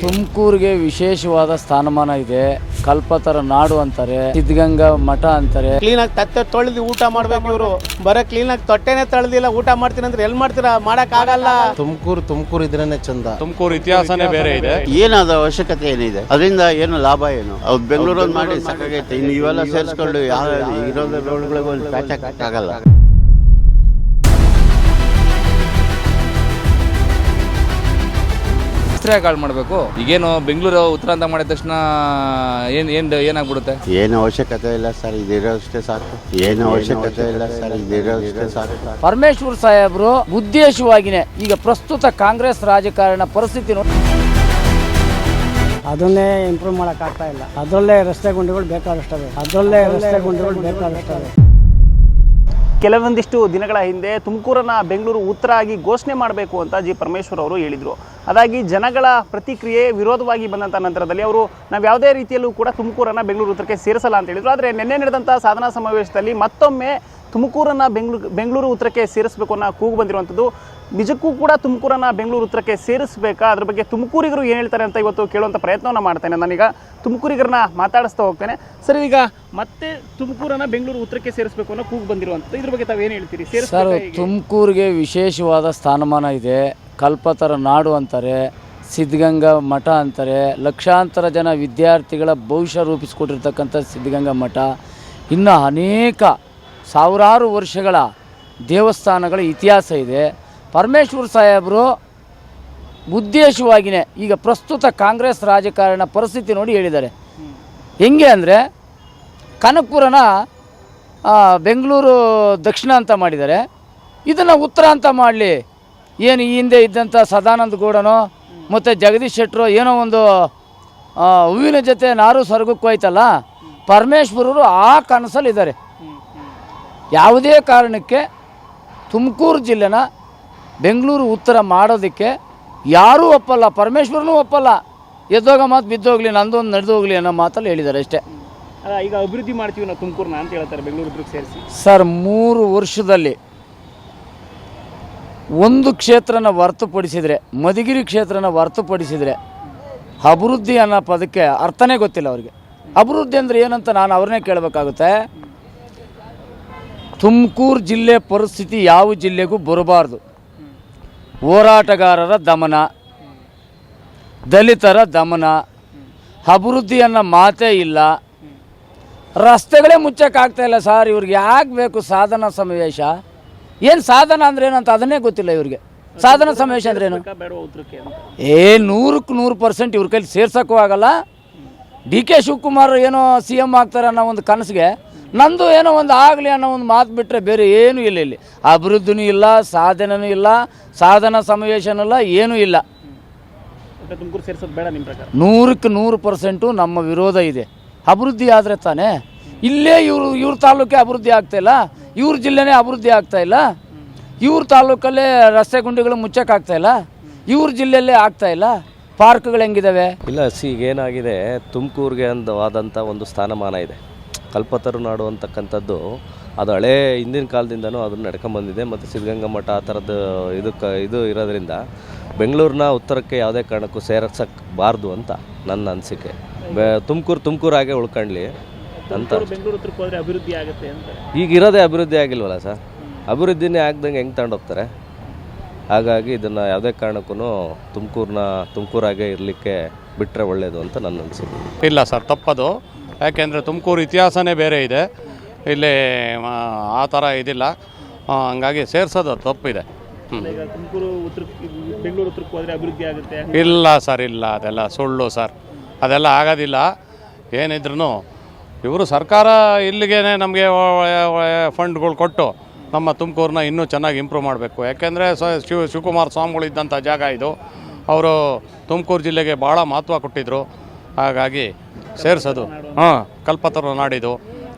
ತುಮಕೂರಿಗೆ ವಿಶೇಷವಾದ ಸ್ಥಾನಮಾನ ಇದೆ. ಕಲ್ಪತರ ನಾಡು ಅಂತಾರೆ, ಸಿದ್ಧಗಂಗಾ ಮಠ ಅಂತಾರೆ. ಕ್ಲೀನಾಗಿ ತಟ್ಟೆ ತೊಳೆದು ಊಟ ಮಾಡ್ಬೇಕು. ಇವರು ಬರೀ ಕ್ಲೀನಾಗಿ ತೊಟ್ಟೆನೆ ತೊಳೆದಿಲ್ಲ ಊಟ ಮಾಡ್ತೀನಿ ಅಂದ್ರೆ ಎಲ್ಲಿ ಮಾಡ್ತೀರಾ? ಮಾಡಕ್ ಆಗಲ್ಲ. ತುಮಕೂರು ಇದ್ರೇನೆ ಚಂದ. ತುಮಕೂರು ಇತಿಹಾಸನೇ ಬೇರೆ ಇದೆ. ಏನಾದ ಅವಶ್ಯಕತೆ ಏನಿದೆ? ಅದರಿಂದ ಏನು ಲಾಭ ಏನು? ಅವ್ರು ಬೆಂಗಳೂರಲ್ಲಿ ಮಾಡಿ ಸಾಕಾಗೈತೆ. ಇನ್ನು ಇವೆಲ್ಲ ಸೇರಿಸ್ಕೊಂಡು ಯಾವ ಇರೋದ ರೋಡ್ಗಳಿಗೆ ಒಂದು ಪ್ಯಾಚ್ ಹಾಕಕ್ಕಾಗಲ್ಲ. ಕಾಳು ಮಾಡಬೇಕು. ಈಗೇನು ಬೆಂಗಳೂರು ಉತ್ತರ ಅಂತ ಮಾಡಿದ ತಕ್ಷಣ ಏನಾಗ್ಬಿಡುತ್ತೆ? ಏನು ಅವಶ್ಯಕತೆ ಇಲ್ಲ ಸರ್, ಇದಿರೋಷ್ಟೇ ಸಾಕು. ಏನು ಅವಶ್ಯಕತೆ ಇಲ್ಲ ಸರ್, ಇದಿರೋಷ್ಟೇ ಸಾಕು. ಪರಮೇಶ್ವರ್ ಸಾಹೇಬರು ಉದ್ದೇಶವಾಗಿನೇ ಈಗ ಪ್ರಸ್ತುತ ಕಾಂಗ್ರೆಸ್ ರಾಜಕಾರಣ ಪರಿಸ್ಥಿತಿ ಅದನ್ನೇ ಇಂಪ್ರೂವ್ ಮಾಡೋಕ್ಕಾಗ್ತಾ ಇಲ್ಲ. ಅದರಲ್ಲೇ ರಸ್ತೆ ಗುಂಡಿಗಳು ಬೇಕಾದಷ್ಟವೆ. ಕೆಲವೊಂದಿಷ್ಟು ದಿನಗಳ ಹಿಂದೆ ತುಮಕೂರನ್ನ ಬೆಂಗಳೂರು ಉತ್ತರ ಆಗಿ ಘೋಷಣೆ ಮಾಡಬೇಕು ಅಂತ ಜಿ ಪರಮೇಶ್ವರ್ ಅವರು ಹೇಳಿದರು. ಅದಾಗಿ ಜನಗಳ ಪ್ರತಿಕ್ರಿಯೆ ವಿರೋಧವಾಗಿ ಬಂದಂಥ ನಂತರದಲ್ಲಿ ಅವರು ನಾವು ಯಾವುದೇ ರೀತಿಯಲ್ಲೂ ಕೂಡ ತುಮಕೂರನ್ನು ಬೆಂಗಳೂರು ಉತ್ತರಕ್ಕೆ ಸೇರಿಸಲ್ಲ ಅಂತ ಹೇಳಿದರು. ಆದರೆ ನಿನ್ನೆ ನಡೆದಂಥ ಸಾಧನಾ ಸಮಾವೇಶದಲ್ಲಿ ಮತ್ತೊಮ್ಮೆ ತುಮಕೂರನ್ನು ಬೆಂಗಳೂರು ಉತ್ತರಕ್ಕೆ ಸೇರಿಸಬೇಕು ಅನ್ನೋ ಕೂಗು ಬಂದಿರುವಂಥದ್ದು. ನಿಜಕ್ಕೂ ಕೂಡ ತುಮಕೂರನ್ನು ಬೆಂಗಳೂರು ಉತ್ತರಕ್ಕೆ ಸೇರಿಸಬೇಕಾ? ಅದ್ರ ಬಗ್ಗೆ ತುಮಕೂರಿಗರು ಏನು ಹೇಳ್ತಾರೆ ಅಂತ ಇವತ್ತು ಕೇಳುವಂಥ ಪ್ರಯತ್ನವನ್ನು ಮಾಡ್ತೇನೆ. ನಾನೀಗ ತುಮಕೂರಿಗರನ್ನ ಮಾತಾಡಿಸ್ತಾ ಹೋಗ್ತೇನೆ. ಸರ್, ಈಗ ಮತ್ತೆ ತುಮಕೂರನ್ನು ಬೆಂಗಳೂರು ಉತ್ತರಕ್ಕೆ ಸೇರಿಸಬೇಕು ಅನ್ನೋ ಕೂಗು ಬಂದಿರುವಂಥದ್ದು, ಇದ್ರ ಬಗ್ಗೆ ತಾವೇನು ಹೇಳ್ತೀರಿ? ಸರ್, ತುಮಕೂರಿಗೆ ವಿಶೇಷವಾದ ಸ್ಥಾನಮಾನ ಇದೆ. ಕಲ್ಪತರ ನಾಡು ಅಂತಾರೆ, ಸಿದ್ಧಗಂಗಾ ಮಠ ಅಂತಾರೆ. ಲಕ್ಷಾಂತರ ಜನ ವಿದ್ಯಾರ್ಥಿಗಳ ಭವಿಷ್ಯ ರೂಪಿಸಿಕೊಟ್ಟಿರ್ತಕ್ಕಂಥ ಸಿದ್ಧಗಂಗಾ ಮಠ, ಇನ್ನು ಅನೇಕ ಸಾವಿರಾರು ವರ್ಷಗಳ ದೇವಸ್ಥಾನಗಳ ಇತಿಹಾಸ ಇದೆ. ಪರಮೇಶ್ವರ್ ಸಾಹೇಬರು ಉದ್ದೇಶವಾಗಿಯೇ ಈಗ ಪ್ರಸ್ತುತ ಕಾಂಗ್ರೆಸ್ ರಾಜಕಾರಣ ಪರಿಸ್ಥಿತಿ ನೋಡಿ ಹೇಳಿದ್ದಾರೆ. ಹೆಂಗೆ ಅಂದರೆ, ಕನಕಪುರನ ಬೆಂಗಳೂರು ದಕ್ಷಿಣ ಅಂತ ಮಾಡಿದ್ದಾರೆ, ಇದನ್ನು ಉತ್ತರ ಅಂತ ಮಾಡಲಿ. ಏನು ಈ ಹಿಂದೆ ಇದ್ದಂಥ ಸದಾನಂದ ಗೌಡನೋ ಮತ್ತು ಜಗದೀಶ್ ಶೆಟ್ಟರು ಏನೋ ಒಂದು ಹೂವಿನ ಜೊತೆ ನಾರು ಸ್ವರ್ಗಕ್ಕೂ ಹೋಯ್ತಲ್ಲ, ಪರಮೇಶ್ವರರು ಆ ಕನಸಲ್ಲಿದ್ದಾರೆ. ಯಾವುದೇ ಕಾರಣಕ್ಕೆ ತುಮಕೂರು ಜಿಲ್ಲೆನ ಬೆಂಗಳೂರು ಉತ್ತರ ಮಾಡೋದಕ್ಕೆ ಯಾರೂ ಒಪ್ಪಲ್ಲ, ಪರಮೇಶ್ವರನೂ ಒಪ್ಪಲ್ಲ. ಎದ್ದೋಗ ಮಾತು ಬಿದ್ದೋಗ್ಲಿ, ನಂದೊಂದು ನಡೆದೋಗ್ಲಿ ಅನ್ನೋ ಮಾತಲ್ಲಿ ಹೇಳಿದ್ದಾರೆ ಅಷ್ಟೇ. ಈಗ ಅಭಿವೃದ್ಧಿ ಮಾಡ್ತೀವಿ ನಾವು ತುಮಕೂರನ್ನ ಅಂತ ಹೇಳ್ತಾರೆ ಬೆಂಗಳೂರು ಉತ್ತರಕ್ಕೆ ಸೇರಿಸಿ. ಸರ್, 3 ವರ್ಷದಲ್ಲಿ ಒಂದು ಕ್ಷೇತ್ರನ ಹೊರತುಪಡಿಸಿದರೆ, ಮಧುಗಿರಿ ಕ್ಷೇತ್ರನ ಹೊರತುಪಡಿಸಿದರೆ ಅಭಿವೃದ್ಧಿ ಅನ್ನೋ ಪದಕ್ಕೆ ಅರ್ಥನೇ ಗೊತ್ತಿಲ್ಲ ಅವ್ರಿಗೆ. ಅಭಿವೃದ್ಧಿ ಅಂದರೆ ಏನಂತ ನಾನು ಅವ್ರನ್ನೇ ಕೇಳಬೇಕಾಗುತ್ತೆ. ತುಮಕೂರು ಜಿಲ್ಲೆ ಪರಿಸ್ಥಿತಿ ಯಾವ ಜಿಲ್ಲೆಗೂ ಬರಬಾರ್ದು. ಹೋರಾಟಗಾರರ ದಮನ, ದಲಿತರ ದಮನ, ಅಭಿವೃದ್ಧಿ ಅನ್ನೋ ಮಾತೇ ಇಲ್ಲ. ರಸ್ತೆಗಳೇ ಮುಚ್ಚಕ್ಕಾಗ್ತಾ ಇಲ್ಲ ಸರ್. ಇವ್ರಿಗೆ ಯಾಕೆ ಬೇಕು ಸಾಧನಾ ಸಮಾವೇಶ? ಏನು ಸಾಧನ ಅಂದ್ರೆ ಏನಂತ ಅದನ್ನೇ ಗೊತ್ತಿಲ್ಲ ಇವ್ರಿಗೆ. ಸಾಧನಾ ಸಮಾವೇಶ ಅಂದ್ರೇನು? 100% ಇವ್ರ ಕೈಲಿ ಸೇರ್ಸೋಕ್ಕೂ ಆಗಲ್ಲ. ಡಿ.ಕೆ. ಶಿವಕುಮಾರ್ ಏನೋ CM ಆಗ್ತಾರೆ ಅನ್ನೋ ಒಂದು ಕನಸಿಗೆ ನಂದು ಏನೋ ಒಂದು ಆಗಲಿ ಅನ್ನೋ ಒಂದು ಮಾತು ಬಿಟ್ಟರೆ ಬೇರೆ ಏನೂ ಇಲ್ಲ. ಇಲ್ಲಿ ಅಭಿವೃದ್ಧಿನೂ ಇಲ್ಲ, ಸಾಧನೆನೂ ಇಲ್ಲ, ಸಾಧನಾ ಸಮಾವೇಶನೂ ಇಲ್ಲ, ಏನೂ ಇಲ್ಲ. 100% ನಮ್ಮ ವಿರೋಧ ಇದೆ. ಅಭಿವೃದ್ಧಿ ಆದರೆ ತಾನೇ. ಇಲ್ಲೇ ಇವ್ರ ತಾಲೂಕೆ ಅಭಿವೃದ್ಧಿ ಆಗ್ತಾಯಿಲ್ಲ, ಇವ್ರ ಜಿಲ್ಲೆನೇ ಅಭಿವೃದ್ಧಿ ಆಗ್ತಾಯಿಲ್ಲ, ಇವ್ರ ತಾಲೂಕಲ್ಲೇ ರಸ್ತೆ ಗುಂಡಿಗಳು ಮುಚ್ಚಕ್ಕಾಗ್ತಾಯಿಲ್ಲ, ಇವ್ರ ಜಿಲ್ಲೆಯಲ್ಲೇ ಆಗ್ತಾಯಿಲ್ಲ. ಪಾರ್ಕ್ಗಳು ಹೆಂಗಿದ್ದಾವೆ? ಇಲ್ಲ, ಈಗ ಏನಾಗಿದೆ, ತುಮಕೂರಿಗೆ ಆದಂಥ ಒಂದು ಸ್ಥಾನಮಾನ ಇದೆ. ಕಲ್ಪತರು ನಾಡು ಅಂತಕ್ಕಂಥದ್ದು ಅದು ಹಳೇ ಹಿಂದಿನ ಕಾಲದಿಂದನೂ ಅದನ್ನು ನಡ್ಕೊಂಬಂದಿದೆ. ಮತ್ತು ಸಿದ್ಧಗಂಗಾ ಮಠ ಆ ಥರದ್ದು ಇದು ಇರೋದ್ರಿಂದ ಬೆಂಗಳೂರನ್ನ ಉತ್ತರಕ್ಕೆ ಯಾವುದೇ ಕಾರಣಕ್ಕೂ ಸೇರಿಸೋಕ್ಬಾರ್ದು ಅಂತ ನನ್ನ ಅನಿಸಿಕೆ. ತುಮಕೂರಾಗೆ ಉಳ್ಕೊಳ್ಳಿ ಅಂತ. ಅಭಿವೃದ್ಧಿ ಆಗುತ್ತೆ ಅಂತ ಈಗ ಇರೋದೇ ಅಭಿವೃದ್ಧಿ ಆಗಿಲ್ವಲ್ಲ ಸರ್. ಅಭಿವೃದ್ಧಿನೇ ಆಗ್ದಂಗೆ ಹೆಂಗೆ ತಗೊಂಡೋಗ್ತಾರೆ? ಹಾಗಾಗಿ ಇದನ್ನು ಯಾವುದೇ ಕಾರಣಕ್ಕೂ ತುಮಕೂರಾಗೆ ಇರಲಿಕ್ಕೆ ಬಿಟ್ಟರೆ ಒಳ್ಳೆಯದು ಅಂತ ನನ್ನ ಅನಿಸಿಕೆ. ಇಲ್ಲ ಸರ್, ತಪ್ಪದು. ಯಾಕೆಂದರೆ ತುಮಕೂರು ಇತಿಹಾಸನೇ ಬೇರೆ ಇದೆ, ಇಲ್ಲಿ ಆ ಥರ ಇದಿಲ್ಲ. ಹಂಗಾಗಿ ಸೇರಿಸೋದು ತಪ್ಪಿದೆ. ಬೆಂಗಳೂರು ಉತ್ತರಕ್ಕೆ ಹೋದರೆ ಅಭಿವೃದ್ಧಿ ಆಗುತ್ತೆ? ಇಲ್ಲ ಸರ್, ಇಲ್ಲ, ಅದೆಲ್ಲ ಸುಳ್ಳು ಸರ್. ಅದೆಲ್ಲ ಆಗೋದಿಲ್ಲ. ಏನಿದ್ರು ಇವರು ಸರ್ಕಾರ ಇಲ್ಲಿಗೆ ನಮಗೆ ಫಂಡ್ಗಳು ಕೊಟ್ಟು ನಮ್ಮ ತುಮಕೂರನ್ನ ಇನ್ನೂ ಚೆನ್ನಾಗಿ ಇಂಪ್ರೂವ್ ಮಾಡಬೇಕು. ಯಾಕೆಂದರೆ ಶಿವಕುಮಾರ ಸ್ವಾಮಿಗಳು ಇದ್ದಂಥ ಜಾಗ ಇದು. ಅವರು ತುಮಕೂರು ಜಿಲ್ಲೆಗೆ ಭಾಳ ಮಹತ್ವ ಕೊಟ್ಟಿದ್ದರು. ಹಾಗಾಗಿ ಸೇರಿಸೋದು ಕಲ್ಪತರು ನಾಡಿದ್ದು.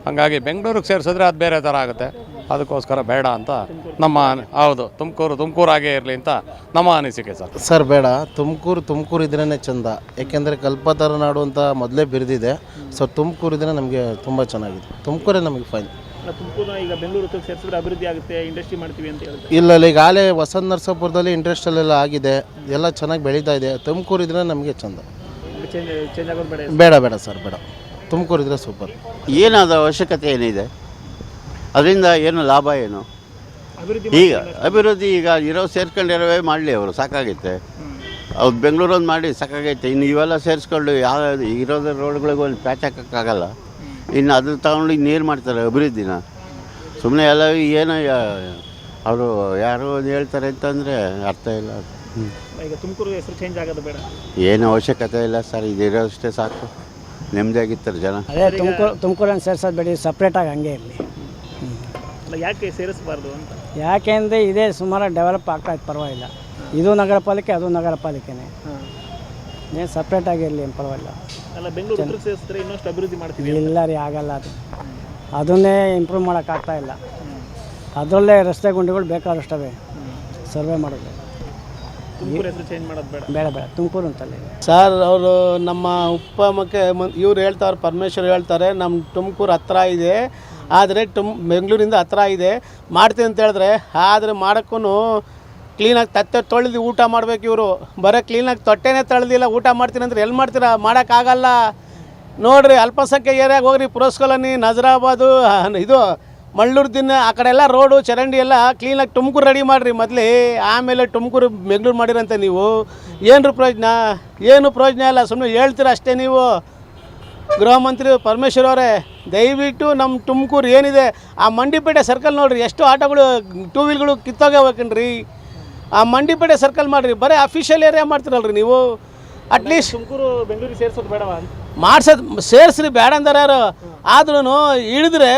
ಹಾಗಾಗಿ ಬೆಂಗಳೂರಿಗೆ ಸೇರಿಸಿದ್ರೆ ಅದು ಬೇರೆ ಥರ ಆಗುತ್ತೆ. ಅದಕ್ಕೋಸ್ಕರ ಬೇಡ ಅಂತ ನಮ್ಮ ಹೌದು, ತುಮಕೂರಾಗೇ ಇರಲಿ ಅಂತ ನಮ್ಮ ಅನಿಸಿಕೆ ಸರ್. ಸರ್, ಬೇಡ. ತುಮಕೂರು ಇದ್ರೇ ಚಂದ. ಏಕೆಂದರೆ ಕಲ್ಪತರ ನಾಡು ಅಂತ ಮೊದಲೇ ಬಿರಿದಿದೆ. ಸೊ ತುಮಕೂರು ಇದ್ರೆ ನಮಗೆ ತುಂಬ ಚೆನ್ನಾಗಿದೆ. ತುಮಕೂರೇ ನಮಗೆ ಫೈನ್. ತುಮಕೂರನ್ನ ಈಗ ಬೆಂಗಳೂರು ಉತ್ತರಕ್ಕೆ ಸೇರಿಸಿದ್ರೆ ಅಭಿವೃದ್ಧಿ ಆಗುತ್ತೆ, ಇಂಡಸ್ಟ್ರಿ ಮಾಡ್ತೀವಿ ಅಂತ ಹೇಳ್ತಾರೆ. ಇಲ್ಲ ಈಗಾಗಲೇ ವಸಂತ ನರಸಾಪುರದಲ್ಲಿ ಇಂಡಸ್ಟ್ರಿಯಲ್ಲೆಲ್ಲ ಆಗಿದೆ, ಎಲ್ಲ ಚೆನ್ನಾಗಿ ಬೆಳೀತಾ ಇದೆ. ತುಮಕೂರು ಇದ್ರೆ ನಮಗೆ ಚಂದ. ಚೇಂಜ್ ಆಗೋದು ಬೇಡ. ಬೇಡ ಸರ್, ಬೇಡ. ತುಮಕೂರು ಇದ್ರೆ ಸೂಪರ್. ಏನಾದ ಅವಶ್ಯಕತೆ ಏನಿದೆ, ಅದರಿಂದ ಏನು ಲಾಭ ಏನು? ಅಭಿವೃದ್ಧಿ ಈಗ ಇರೋ ಸೇರ್ಕೊಂಡಿರೋವೇ ಮಾಡಲಿ, ಅವರು ಸಾಕಾಗೈತೆ. ಅವ್ರು ಬೆಂಗಳೂರೊಂದು ಮಾಡಿ ಸಾಕಾಗೈತೆ. ಇನ್ನು ಇವೆಲ್ಲ ಸೇರಿಸ್ಕೊಂಡು ಯಾವ ಇರೋದ್ರ ರೋಡ್ಗಳಿಗೆ ಒಂದು ಪ್ಯಾಚ್ ಹಾಕೋಕ್ಕಾಗಲ್ಲ. ಇನ್ನು ಅದ್ರ ತಗೊಂಡು ಇನ್ನೇನು ಮಾಡ್ತಾರೆ ಅಭಿವೃದ್ಧಿನ? ಸುಮ್ಮನೆ ಎಲ್ಲ ಏನೋ ಅವರು ಯಾರೋ ಒಂದು ಹೇಳ್ತಾರೆ ಅಂತಂದರೆ ಅರ್ಥ ಇಲ್ಲ. ಈಗ ತುಮಕೂರು ಹೆಸರು ಚೇಂಜ್ ಆಗೋದು ಬೇಡ. ಏನು ಅವಶ್ಯಕತೆ ಇಲ್ಲ ಸರ್, ಇದಿರೋಷ್ಟೇ ಸಾಕು, ನೆಮ್ಮದಿಯಾಗಿರ್ತಾರೆ ಜನ. ಅದೇ ತುಮಕೂರನ್ನು ಸೇರ್ಸೋದು ಬೇಡಿ, ಸಪ್ರೇಟಾಗಿ ಹಂಗೆ ಇರಲಿ. ಯಾಕೆ ಸೇರಿಸಬಾರ್ದು ಅಂತ? ಯಾಕೆಂದರೆ ಇದೇ ಸುಮಾರು ಡೆವಲಪ್ ಆಗ್ತಾಯಿತ್ತು, ಪರವಾಗಿಲ್ಲ. ಇದು ನಗರ ಪಾಲಿಕೆ, ಅದು ನಗರ ಪಾಲಿಕೆನೇ, ಏನು ಸಪ್ರೇಟಾಗಿ ಇರಲಿ, ಏನು ಪರವಾಗಿಲ್ಲ. ಅಲ್ಲ, ಬೆಂಗಳೂರು ಉತ್ತರಕ್ಕೆ ಸೇರಿಸಿದ್ರೆ ಇನ್ನಷ್ಟು ಅಭಿವೃದ್ಧಿ ಮಾಡ್ತೀವಿ. ಇಲ್ಲ ರೀ, ಆಗಲ್ಲ. ಅದನ್ನೇ ಇಂಪ್ರೂವ್ ಮಾಡೋಕ್ಕಾಗ್ತಾ ಇಲ್ಲ. ಅದರಲ್ಲೇ ರಸ್ತೆ ಗುಂಡಿಗಳು ಬೇಕಾದಷ್ಟವೆ ಸರ್ವೆ ಮಾಡೋದು. ತುಮಕೂರು ಹೆಸರು ಚೇಂಜ್ ಮಾಡೋದು ಬೇಡ. ಬೇಡ ತುಮಕೂರು ಅಂತಲ್ಲ ಸರ್. ಅವರು ನಮ್ಮ ಇವ್ರು ಹೇಳ್ತಾರೆ, ಪರಮೇಶ್ವರ್ ಹೇಳ್ತಾರೆ, ನಮ್ಮ ತುಮಕೂರು ಹತ್ರ ಇದೆ, ಆದರೆ ಬೆಂಗಳೂರಿಂದ ಹತ್ರ ಇದೆ, ಮಾಡ್ತೀನಿ ಅಂತ ಹೇಳಿದ್ರೆ, ಆದರೆ ಮಾಡೋಕ್ಕೂ ಕ್ಲೀನಾಗಿ ತಟ್ಟೆ ತೊಳೆದು ಊಟ ಮಾಡಬೇಕು ಇವರು. ಬರೀ ಕ್ಲೀನಾಗಿ ತೊಟ್ಟೆನೇ ತೊಳೆದಿಲ್ಲ, ಊಟ ಮಾಡ್ತೀನಿ ಅಂದರೆ ಎಲ್ಲಿ ಮಾಡ್ತೀರಾ? ಮಾಡೋಕ್ಕಾಗಲ್ಲ. ನೋಡಿರಿ, ಅಲ್ಪಸಂಖ್ಯೆ ಏರಿಯಾಗೆ ಹೋಗ್ರಿ, ಪುರಸ್ ಕಾಲೋನಿ, ನಜರಾಬಾದು, ಇದು ಮಳ್ಳೂರು ದಿನ ಆ ಕಡೆ ಎಲ್ಲ ರೋಡು ಚರಂಡಿ ಎಲ್ಲ ಕ್ಲೀನಾಗಿ ತುಮಕೂರು ರೆಡಿ ಮಾಡಿರಿ ಮೊದಲೇ, ಆಮೇಲೆ ತುಮಕೂರು ಬೆಂಗಳೂರು ಮಾಡಿರಂತೆ ನೀವು. ಏನು ಪ್ರಯೋಜನ? ಏನು ಪ್ರಯೋಜನ ಇಲ್ಲ, ಸುಮ್ಮನೆ ಹೇಳ್ತೀರ ಅಷ್ಟೇ ನೀವು. ಗೃಹ ಮಂತ್ರಿ ಪರಮೇಶ್ವರ್ ಅವರೇ, ದಯವಿಟ್ಟು ನಮ್ಮ ತುಮಕೂರು ಏನಿದೆ, ಆ ಮಂಡಿಪೇಟೆ ಸರ್ಕಲ್ ನೋಡಿರಿ, ಎಷ್ಟು ಆಟೋಗಳು, ಟೂ ವೀಲ್ಗಳು ಕಿತ್ತೋಗಬೇಕನ್ರಿ. ಆ ಮಂಡಿಪೇಟೆ ಸರ್ಕಲ್ ಮಾಡಿರಿ, ಬರೀ ಅಫಿಷಿಯಲ್ ಏರಿಯಾ ಮಾಡ್ತೀರಲ್ರಿ ನೀವು. ಅಟ್ಲೀಸ್ಟ್ ತುಮಕೂರು ಬೆಂಗಳೂರಿಗೆ ಸೇರಿಸೋದು ಬೇಡವಾ? ಮಾಡ್ಸೋದು ಸೇರಿಸ್ರಿ, ಬೇಡ ಅಂತಾರೆ ಯಾರು. ಆದ್ರೂ ಇಳಿದ್ರೆ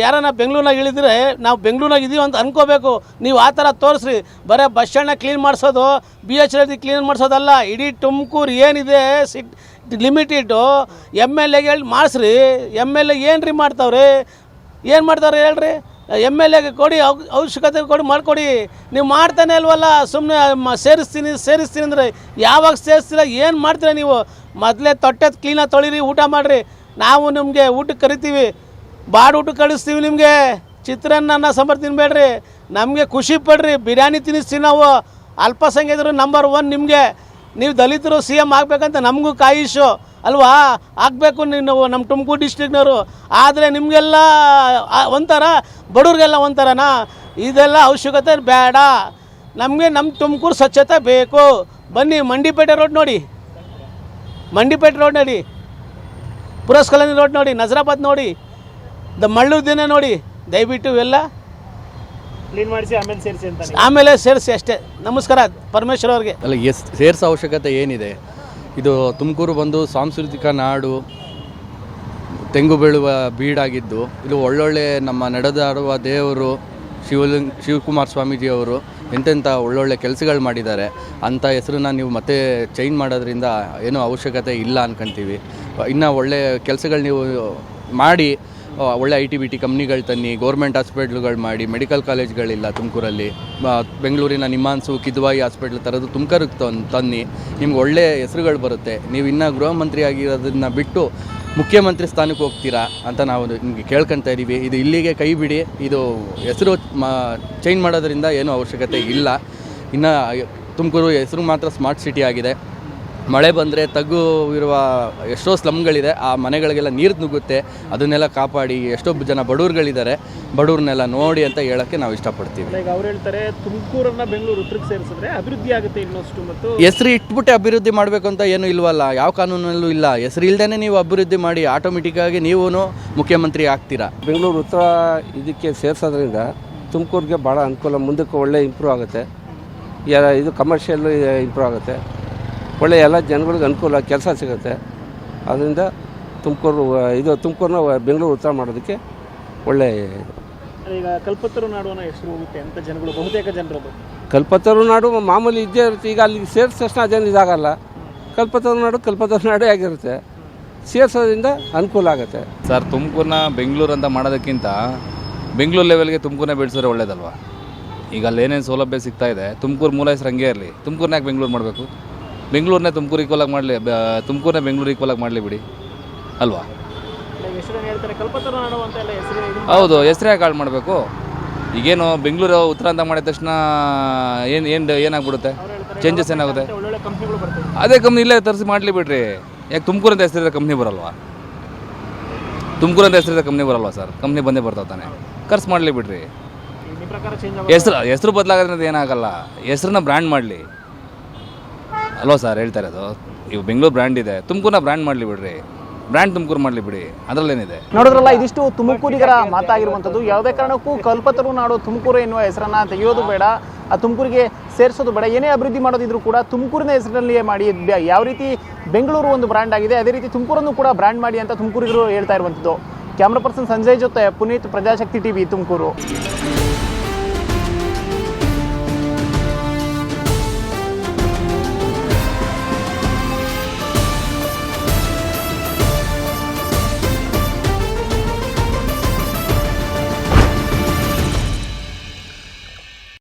ಯಾರನ್ನ ಬೆಂಗಳೂರಿನಾಗ ಇಳಿದ್ರೆ ನಾವು ಬೆಂಗಳೂರಿನಾಗ ಇದೀವಿ ಅಂತ ಅನ್ಕೋಬೇಕು. ನೀವು ಆ ಥರ ತೋರಿಸ್ರಿ. ಬರೀ ಬಸ್ ಸ್ಟ್ಯಾಂಡ್ನ ಕ್ಲೀನ್ ಮಾಡಿಸೋದು, BH ಕ್ಲೀನ್ ಮಾಡಿಸೋದಲ್ಲ, ಇಡೀ ತುಮಕೂರು ಏನಿದೆ ಲಿಮಿಟೆಡು MLAಗೆ ಹೇಳಿ ಮಾಡಿಸ್ರಿ. MLA ಏನು ರೀ ಮಾಡ್ತಾವ್ರಿ? ಏನು ಮಾಡ್ತಾವ್ರಿ ಹೇಳ್ರಿ? MLAಗೆ ಕೊಡಿ, ಅವಶ್ಯಕತೆ ಕೊಡಿ, ಮಾಡಿಕೊಡಿ. ನೀವು ಮಾಡ್ತಾನೆ ಅಲ್ವಲ್ಲ, ಸುಮ್ಮನೆ ಸೇರಿಸ್ತೀನಿ ಅಂದರೆ ಯಾವಾಗ ಸೇರಿಸ್ತೀರ? ಏನು ಮಾಡ್ತೀರ ನೀವು? ಮೊದಲೇ ತೊಟ್ಟೆದು ಕ್ಲೀನಾಗಿ ತೊಳಿರಿ, ಊಟ ಮಾಡಿರಿ. ನಾವು ನಿಮಗೆ ಊಟಕ್ಕೆ ಕರಿತೀವಿ, ಬಾಡು ಊಟಕ್ಕೆ ಕಳಿಸ್ತೀವಿ ನಿಮಗೆ. ಚಿತ್ರಾನ್ನ ಸಾಂಬಾರು ತಿನ್ನಬೇಡ್ರಿ, ನಮಗೆ ಖುಷಿ ಪಡ್ರಿ, ಬಿರಿಯಾನಿ ತಿನ್ನಿಸ್ತೀವಿ ನಾವು. ಅಲ್ಪಸಂಖ್ಯಾತರು ನಂಬರ್ 1 ನಿಮಗೆ. ನೀವು ದಲಿತರು CM ಆಗಬೇಕಂತ ನಮಗೂ ಕಾಯಿಶು ಅಲ್ವಾ? ಆಗಬೇಕು ನೀವು ನಮ್ಮ ತುಮಕೂರು ಡಿಸ್ಟ್ರಿಕ್ನವರು. ಆದರೆ ನಿಮಗೆಲ್ಲ ಒಂಥರ, ಬಡವ್ರಿಗೆಲ್ಲ ಒಂಥರನಾ? ಇದೆಲ್ಲ ಅವಶ್ಯಕತೆ ಬೇಡ ನಮಗೆ. ನಮ್ಮ ತುಮಕೂರು ಸ್ವಚ್ಛತೆ ಬೇಕು. ಬನ್ನಿ, ಮಂಡಿಪೇಟೆ ರೋಡ್ ನೋಡಿ, ಮಂಡಿಪೇಟೆ ರೋಡ್ ನೋಡಿ, ಪುರಸ್ ಕಾಲೋನಿ ರೋಡ್ ನೋಡಿ, ನಜರಾಬಾದ್ ನೋಡಿ, ಮಳ್ಳೂರು ದಿನ ನೋಡಿ. ದಯವಿಟ್ಟು ಇವೆಲ್ಲ ಕ್ಲೀನ್ ಮಾಡಿಸಿ ಆಮೇಲೆ ಸೇರಿಸಿ ಅಂತ. ಆಮೇಲೆ ಸೇರಿಸಿ ಅಷ್ಟೇ. ನಮಸ್ಕಾರ ಪರಮೇಶ್ವರ್ ಅವ್ರಿಗೆ. ಅಲ್ಲ, ಸೇರಿಸೋ ಅವಶ್ಯಕತೆ ಏನಿದೆ? ಇದು ತುಮಕೂರು ಬಂದು ಸಾಂಸ್ಕೃತಿಕ ನಾಡು, ತೆಂಗು ಬೆಳುವ ಬೀಡಾಗಿದ್ದು, ಇದು ಒಳ್ಳೊಳ್ಳೆ ನಮ್ಮ ನಡೆದಾಡುವ ದೇವರು ಶಿವಕುಮಾರ ಸ್ವಾಮೀಜಿಯವರು ಎಂತೆಂಥ ಒಳ್ಳೊಳ್ಳೆ ಕೆಲಸಗಳು ಮಾಡಿದ್ದಾರೆ. ಅಂಥ ಹೆಸರನ್ನ ನೀವು ಮತ್ತೆ ಚೇಂಜ್ ಮಾಡೋದ್ರಿಂದ ಏನೂ ಅವಶ್ಯಕತೆ ಇಲ್ಲ ಅಂದ್ಕೊಳ್ತೀವಿ. ಇನ್ನು ಒಳ್ಳೆ ಕೆಲಸಗಳು ನೀವು ಮಾಡಿ, ಒಳ್ಳೆ IT-BT ಕಂಪ್ನಿಗಳು ತನ್ನಿ, ಗೌರ್ಮೆಂಟ್ ಹಾಸ್ಪಿಟ್ಲುಗಳು ಮಾಡಿ. ಮೆಡಿಕಲ್ ಕಾಲೇಜ್ಗಳಿಲ್ಲ ತುಮಕೂರಲ್ಲಿ. ಬೆಂಗಳೂರಿನ ನಿಮ್ಮಾನ್ಸು, ಕಿದ್ವಾಯಿ ಹಾಸ್ಪಿಟ್ಲ್ ಥರದ್ದು ತುಮಕೂರಿಗೆ ತನ್ನಿ, ನಿಮ್ಗೆ ಒಳ್ಳೆ ಹೆಸರುಗಳು ಬರುತ್ತೆ. ನೀವು ಇನ್ನೂ ಗೃಹ ಮಂತ್ರಿ ಆಗಿರೋದನ್ನು ಬಿಟ್ಟು ಮುಖ್ಯಮಂತ್ರಿ ಸ್ಥಾನಕ್ಕೆ ಹೋಗ್ತೀರಾ ಅಂತ ನಾವು ನಿಮಗೆ ಕೇಳ್ಕೊತಾ ಇದ್ದೀವಿ. ಇದು ಇಲ್ಲಿಗೆ ಕೈ ಬಿಡಿ. ಇದು ಹೆಸರು ಚೇಂಜ್ ಮಾಡೋದ್ರಿಂದ ಏನೂ ಅವಶ್ಯಕತೆ ಇಲ್ಲ. ಇನ್ನು ತುಮಕೂರು ಹೆಸರು ಮಾತ್ರ ಸ್ಮಾರ್ಟ್ ಸಿಟಿ ಆಗಿದೆ. ಮಳೆ ಬಂದರೆ ತಗ್ಗು ಇರುವ ಎಷ್ಟೋ ಸ್ಲಮ್ಗಳಿದೆ, ಆ ಮನೆಗಳಿಗೆಲ್ಲ ನೀರು ನುಗ್ಗುತ್ತೆ. ಅದನ್ನೆಲ್ಲ ಕಾಪಾಡಿ. ಎಷ್ಟೋ ಜನ ಬಡವ್ರುಗಳಿದ್ದಾರೆ, ಬಡವ್ರನ್ನೆಲ್ಲ ನೋಡಿ ಅಂತ ಹೇಳೋಕ್ಕೆ ನಾವು ಇಷ್ಟಪಡ್ತೀವಿ. ಈಗ ಅವ್ರು ಹೇಳ್ತಾರೆ, ತುಮಕೂರನ್ನ ಬೆಂಗಳೂರು ಉತ್ತರಕ್ಕೆ ಸೇರಿಸಿದ್ರೆ ಅಭಿವೃದ್ಧಿ ಆಗುತ್ತೆ ಇನ್ನಷ್ಟು. ಮತ್ತು ಹೆಸರು ಇಟ್ಬಿಟ್ಟು ಅಭಿವೃದ್ಧಿ ಮಾಡಬೇಕು ಅಂತ ಏನೂ ಇಲ್ವಲ್ಲ, ಯಾವ ಕಾನೂನಲ್ಲೂ ಇಲ್ಲ. ಹೆಸರು ಇಲ್ಲದೇ ನೀವು ಅಭಿವೃದ್ಧಿ ಮಾಡಿ, ಆಟೋಮೆಟಿಕ್ಕಾಗಿ ನೀವು ಮುಖ್ಯಮಂತ್ರಿ ಆಗ್ತೀರಾ. ಬೆಂಗಳೂರು ಉತ್ತರ ಇದಕ್ಕೆ ಸೇರಿಸೋದ್ರಿಂದ ತುಮಕೂರಿಗೆ ಭಾಳ ಅನುಕೂಲ, ಮುಂದಕ್ಕೆ ಒಳ್ಳೆ ಇಂಪ್ರೂವ್ ಆಗುತ್ತೆ. ಇದು ಕಮರ್ಷಿಯಲ್ ಇಂಪ್ರೂವ್ ಆಗುತ್ತೆ, ಒಳ್ಳೆ ಎಲ್ಲ ಜನಗಳಿಗೆ ಅನುಕೂಲ, ಕೆಲಸ ಸಿಗುತ್ತೆ. ಅದರಿಂದ ತುಮಕೂರನ್ನ ಬೆಂಗಳೂರು ಉತ್ತರ ಮಾಡೋದಕ್ಕೆ ಒಳ್ಳೆ. ಈಗ ಕಲ್ಪತರು ನಾಡು ಅನ್ನೋ ಹೆಸರು ಹೋಗುತ್ತೆ ಅಂತ ಜನಗಳು, ಬಹುತೇಕ ಜನರು. ಕಲ್ಪತರು ನಾಡು ಮಾಮೂಲಿ ಇದ್ದೇ ಇರುತ್ತೆ. ಈಗ ಅಲ್ಲಿ ಸೇರಿದ ತಕ್ಷಣ ಅದೇನು ಇದಾಗಲ್ಲ. ಕಲ್ಪತರು ನಾಡು ಆಗಿರುತ್ತೆ. ಸೇರಿಸೋದ್ರಿಂದ ಅನುಕೂಲ ಆಗುತ್ತೆ. ಸರ್, ತುಮಕೂರನ್ನ ಬೆಂಗಳೂರು ಅಂತ ಮಾಡೋದಕ್ಕಿಂತ ಬೆಂಗಳೂರು ಲೆವೆಲ್ಗೆ ತುಮಕೂರನ್ನ ಬೆಳೆಸಿದ್ರೆ ಒಳ್ಳೇದಲ್ವಾ? ಈಗ ಅಲ್ಲೇನೇನು ಸೌಲಭ್ಯ ಸಿಗ್ತಾ ಇದೆ, ತುಮಕೂರು ಮೂಲ ಹೆಸರು ಹಂಗೆ ಇರಲಿ. ತುಮಕೂರನ್ನ ಯಾಕೆ ಬೆಂಗಳೂರು ಮಾಡಬೇಕು? ಬೆಂಗಳೂರನ್ನೇ ತುಮಕೂರು ಈಕ್ವಲಾಗಿ ಮಾಡಲಿ, ತುಮಕೂರನ್ನೇ ಬೆಂಗಳೂರು ಈಕ್ವಲಾಗಿ ಮಾಡಲಿ ಬಿಡಿ ಅಲ್ವಾ? ಹೆಸರೇನು ಹೇಳ್ತಾರೆ ಕಲ್ಪತರುನಾಡು ಅಂತ ಎಲ್ಲ ಹೆಸರು ಹೌದು, ಹೆಸರೇ ಕಾಳು ಮಾಡಬೇಕು. ಈಗೇನು ಬೆಂಗಳೂರು ಉತ್ತರ ಅಂತ ಮಾಡಿದ ತಕ್ಷಣ ಏನಾಗ್ಬಿಡುತ್ತೆ, ಚೇಂಜಸ್ ಏನಾಗುತ್ತೆ? ಒಳ್ಳೊಳ್ಳೆ ಕಂಪ್ನಿಗಳು ಬರ್ತವೆ. ಅದೇ ಕಂಪ್ನಿ ಇಲ್ಲೇ ತರಿಸಿ ಮಾಡಲಿ ಬಿಡ್ರಿ. ಯಾಕೆ ತುಮಕೂರು ಅಂತ ಹೆಸರಿರೋ ಕಂಪ್ನಿ ಬರಲ್ವಾ? ತುಮಕೂರು ಅಂತ ಹೆಸರಿರೋ ಕಂಪ್ನಿ ಬರಲ್ವಾ ಸರ್? ಕಂಪ್ನಿ ಬಂದೇ ಬರ್ತಾವೆ ತಾನೆ, ಖರ್ಚು ಮಾಡಲಿ ಬಿಡ್ರಿ. ನಿಮ್ಮ ಪ್ರಕಾರ ಚೇಂಜ್ ಹೆಸರು ಬದಲಾಗೋದ್ರಿಂದ ಏನಾಗಲ್ಲ, ಹೆಸರನ್ನ ಬ್ರ್ಯಾಂಡ್ ಮಾಡಲಿ ಅಲ್ವಾ ಸರ್ ಹೇಳ್ತಾ ಇರೋದು. ಇವು ಬೆಂಗಳೂರು ಬ್ರ್ಯಾಂಡ್ ಇದೆ, ತುಮಕೂರನ್ನ ಬ್ರ್ಯಾಂಡ್ ಮಾಡಲಿ ಬಿಡ್ರಿ, ಬ್ರ್ಯಾಂಡ್ ತುಮಕೂರು ಮಾಡಲಿ ಬಿಡಿ, ಅದರಲ್ಲೇನಿದೆ. ನೋಡಿದ್ರಲ್ಲ, ಇದಿಷ್ಟು ತುಮಕೂರಿಗರ ಮಾತಾಗಿರುವಂಥದ್ದು. ಯಾವುದೇ ಕಾರಣಕ್ಕೂ ಕಲ್ಪತರುನಾಡು ತುಮಕೂರು ಎನ್ನುವ ಹೆಸರನ್ನ ತೆಗೆಯೋದು ಬೇಡ, ಆ ತುಮಕೂರಿಗೆ ಸೇರಿಸೋದು ಬೇಡ. ಏನೇ ಅಭಿವೃದ್ಧಿ ಮಾಡೋದಿದ್ರು ಕೂಡ ತುಮಕೂರಿನ ಹೆಸರಿನಲ್ಲಿಯೇ ಮಾಡಿ. ಯಾವ ರೀತಿ ಬೆಂಗಳೂರು ಒಂದು ಬ್ರ್ಯಾಂಡ್ ಆಗಿದೆ, ಅದೇ ರೀತಿ ತುಮಕೂರನ್ನು ಕೂಡ ಬ್ರ್ಯಾಂಡ್ ಮಾಡಿ ಅಂತ ತುಮಕೂರಿಗರು ಹೇಳ್ತಾ ಇರುವಂಥದ್ದು. ಕ್ಯಾಮ್ರಾ ಪರ್ಸನ್ ಸಂಜಯ್ ಜೊತೆ ಪುನೀತ್, ಪ್ರಜಾಶಕ್ತಿ ಟಿವಿ, ತುಮಕೂರು.